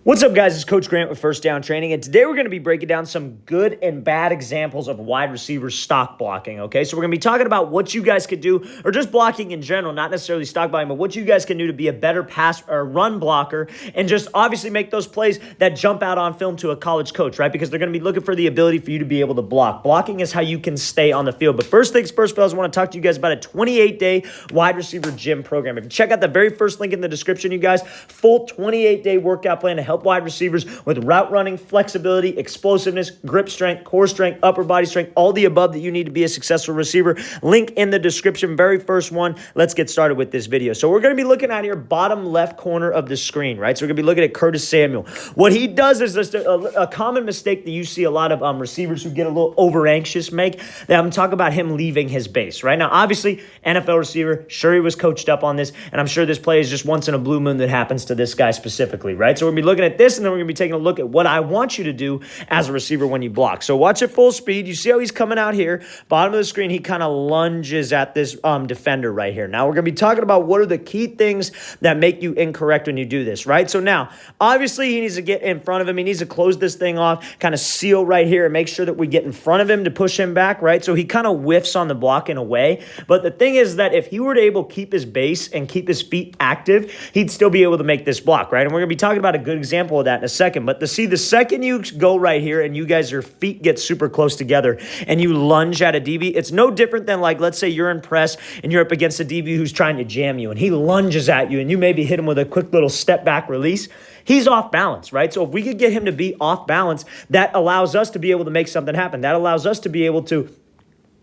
What's up, guys? It's Coach Grant with First Down Training, and today we're going to be breaking down some good and bad examples of wide receiver stock blocking, okay? So we're going to be talking about what you guys could do, or just blocking in general, not necessarily stock blocking, but what you guys can do to be a better pass or run blocker and just obviously make those plays that jump out on film to a college coach, right? Because they're going to be looking for the ability for you to be able to block. Blocking is how you can stay on the field. But first things first, fellas, I want to talk to you guys about a 28-day wide receiver gym program. If you check out the very first link in the description, you guys, full 28-day workout plan to help wide receivers with route running, flexibility, explosiveness, grip strength, core strength, upper body strength, all the above that you need to be a successful receiver. Link in the description, very first one. Let's get started with this video. So we're going to be looking at here, bottom left corner of the screen, right? So we're going to be looking at Curtis Samuel. What he does is just a common mistake that you see a lot of receivers who get a little over anxious make. That I'm talking about him leaving his base, right? Now, obviously, NFL receiver, sure he was coached up on this, and I'm sure this play is just once in a blue moon that happens to this guy specifically, right? So we're going to be looking at this, and then we're going to be taking a look at what I want you to do as a receiver when you block. So watch at full speed. You see how he's coming out here. Bottom of the screen, he kind of lunges at this defender right here. Now, we're going to be talking about what are the key things that make you incorrect when you do this, right? So now, obviously, he needs to get in front of him. He needs to close this thing off, kind of seal right here and make sure that we get in front of him to push him back, right? So he kind of whiffs on the block in a way. But the thing is that if he were to able to keep his base and keep his feet active, he'd still be able to make this block, right? And we're going to be talking about a good example of that in a second. But to see the second you go right here and you guys, your feet get super close together and you lunge at a DB, it's no different than like, let's say you're in press and you're up against a DB who's trying to jam you and he lunges at you and you maybe hit him with a quick little step back release. He's off balance, right? So if we could get him to be off balance, that allows us to be able to make something happen. That allows us to be able to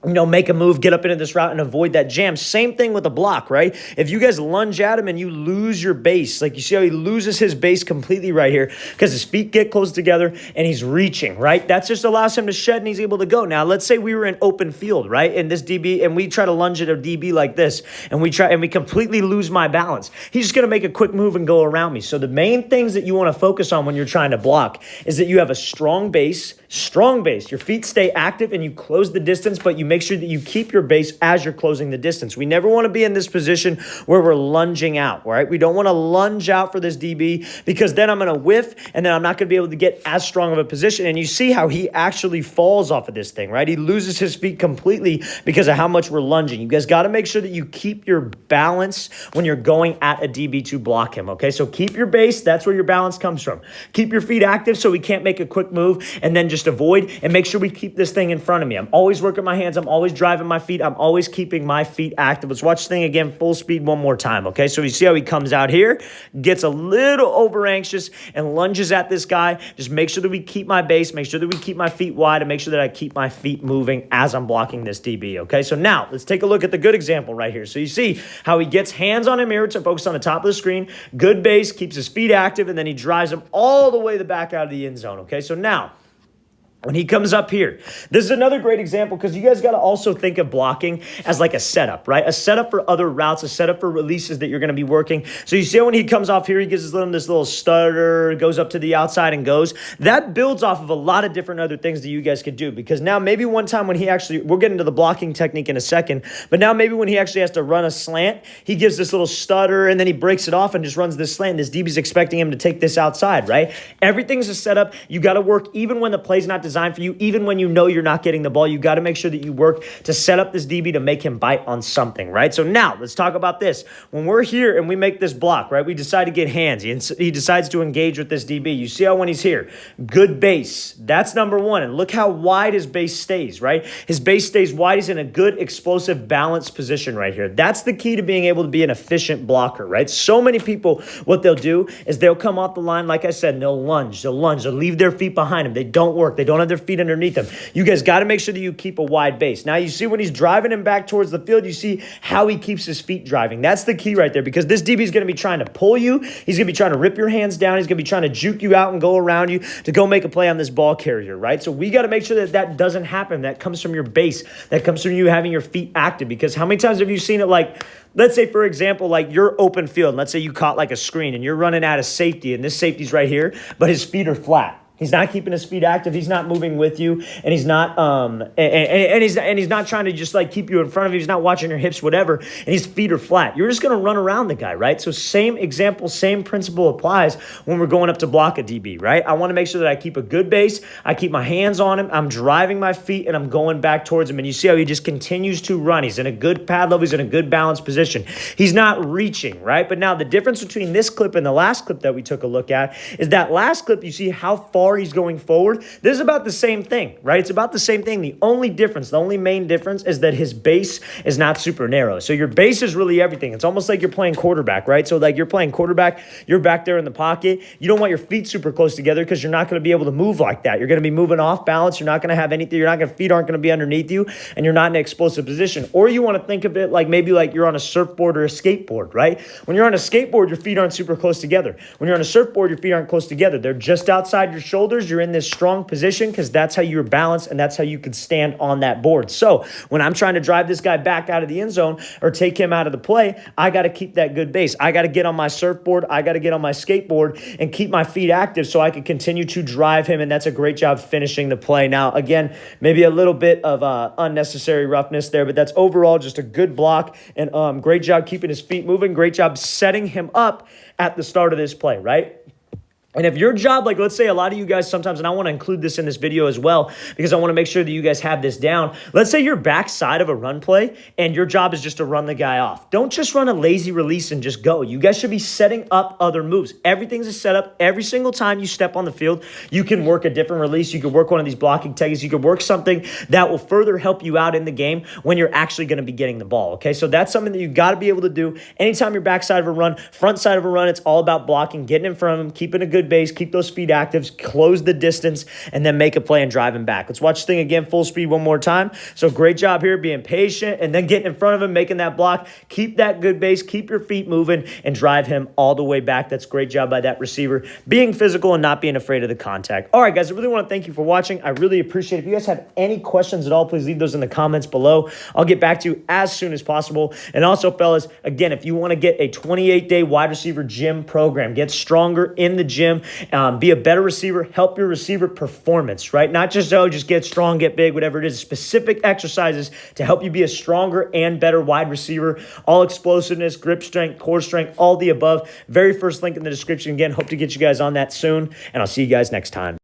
make a move, get up into this route and avoid that jam. Same thing with a block, right? If you guys lunge at him and you lose your base, like you see how he loses his base completely right here because his feet get close together and he's reaching, right? That just allows him to shed and he's able to go. Now, let's say we were in open field, right? And this DB, and we try to lunge at a DB like this and we completely lose my balance. He's just going to make a quick move and go around me. So the main things that you want to focus on when you're trying to block is that you have a strong base. Your feet stay active and you close the distance, but you make sure that you keep your base as you're closing the distance. We never want to be in this position where we're lunging out, right? We don't want to lunge out for this DB because then I'm going to whiff and then I'm not going to be able to get as strong of a position. And you see how he actually falls off of this thing, right? He loses his feet completely because of how much we're lunging. You guys got to make sure that you keep your balance when you're going at a DB to block him, okay? So keep your base. That's where your balance comes from. Keep your feet active so we can't make a quick move and then just avoid, and make sure we keep this thing in front of me. I'm always working my hands. I'm always driving my feet. I'm always keeping my feet active. Let's watch the thing again, full speed one more time, okay? So you see how he comes out here, gets a little over anxious and lunges at this guy. Just make sure that we keep my base, make sure that we keep my feet wide, and make sure that I keep my feet moving as I'm blocking this DB, okay? So now let's take a look at the good example right here. So you see how he gets hands on him here to focus on the top of the screen, good base, keeps his feet active, and then he drives him all the way the back out of the end zone, okay? So now, when he comes up here, this is another great example because you guys got to also think of blocking as like a setup, right? A setup for other routes, a setup for releases that you're going to be working. So you see when he comes off here, he gives this little stutter, goes up to the outside and goes. That builds off of a lot of different other things that you guys could do because now maybe one time when he actually, we'll get into the blocking technique in a second, but now maybe when he actually has to run a slant, he gives this little stutter and then he breaks it off and just runs this slant. This DB's expecting him to take this outside, right? Everything's a setup. You got to work even when the play's not designed for you, even when you know you're not getting the ball, you got to make sure that you work to set up this DB to make him bite on something, right? So now let's talk about this. When we're here and we make this block, right, we decide to get hands. He decides to engage with this DB. You see how when he's here, good base. That's number one. And look how wide his base stays, right? His base stays wide. He's in a good, explosive, balanced position right here. That's the key to being able to be an efficient blocker, right? So many people, what they'll do is they'll come off the line, like I said, and they'll lunge, they'll leave their feet behind them. They don't work. They don't have their feet underneath them. You guys got to make sure that you keep a wide base. Now, you see when he's driving him back towards the field, you see how he keeps his feet driving. That's the key right there because this DB is going to be trying to pull you. He's going to be trying to rip your hands down. He's going to be trying to juke you out and go around you to go make a play on this ball carrier, right? So we got to make sure that that doesn't happen. That comes from your base. That comes from you having your feet active because how many times have you seen it like, let's say, for example, like you're open field. Let's say you caught like a screen and you're running out of safety and this safety's right here, but his feet are flat. He's not keeping his feet active. He's not moving with you, and he's not he's not trying to just like keep you in front of him. He's not watching your hips, whatever. And his feet are flat. You're just gonna run around the guy, right? So same example, same principle applies when we're going up to block a DB, right? I want to make sure that I keep a good base. I keep my hands on him. I'm driving my feet, and I'm going back towards him. And you see how he just continues to run. He's in a good pad level. He's in a good balanced position. He's not reaching, right? But now the difference between this clip and the last clip that we took a look at is that last clip. You see how far he's going forward. This is about the same thing, right? It's about the same thing. The only difference, the only main difference is that his base is not super narrow. So your base is really everything. It's almost like you're playing quarterback, right? So like you're playing quarterback, you're back there in the pocket. You don't want your feet super close together because you're not going to be able to move like that. You're going to be moving off balance. You're not going to have anything. Feet aren't going to be underneath you, and you're not in an explosive position. Or you want to think of it like maybe like you're on a surfboard or a skateboard, right? When you're on a skateboard, your feet aren't super close together. When you're on a surfboard, your feet aren't close together. They're just outside your shoulders. You're in this strong position because that's how you're balanced and that's how you can stand on that board. So when I'm trying to drive this guy back out of the end zone or take him out of the play, I got to keep that good base. I got to get on my surfboard. I got to get on my skateboard and keep my feet active so I can continue to drive him, and that's a great job finishing the play. Now, again, maybe a little bit of unnecessary roughness there, but that's overall just a good block, and great job keeping his feet moving. Great job setting him up at the start of this play, right? And if your job, like let's say a lot of you guys sometimes, and I want to include this in this video as well, because I want to make sure that you guys have this down. Let's say you're backside of a run play and your job is just to run the guy off. Don't just run a lazy release and just go. You guys should be setting up other moves. Everything's a setup. Every single time you step on the field, you can work a different release. You could work one of these blocking techniques. You could work something that will further help you out in the game when you're actually going to be getting the ball. Okay, so that's something that you got to be able to do. Anytime you're backside of a run, front side of a run, it's all about blocking, getting in front of him, keeping a good base, keep those feet active, close the distance, and then make a play and drive him back. Let's watch this thing again, full speed one more time. So great job here, being patient, and then getting in front of him, making that block. Keep that good base, keep your feet moving, and drive him all the way back. That's great job by that receiver, being physical and not being afraid of the contact. All right, guys, I really want to thank you for watching. I really appreciate it. If you guys have any questions at all, please leave those in the comments below. I'll get back to you as soon as possible. And also, fellas, again, if you want to get a 28-day wide receiver gym program, get stronger in the gym, be a better receiver, help your receiver performance, right? Not just, just get strong, get big, whatever it is. Specific exercises to help you be a stronger and better wide receiver. All explosiveness, grip strength, core strength, all the above. Very first link in the description. Again, hope to get you guys on that soon, and I'll see you guys next time.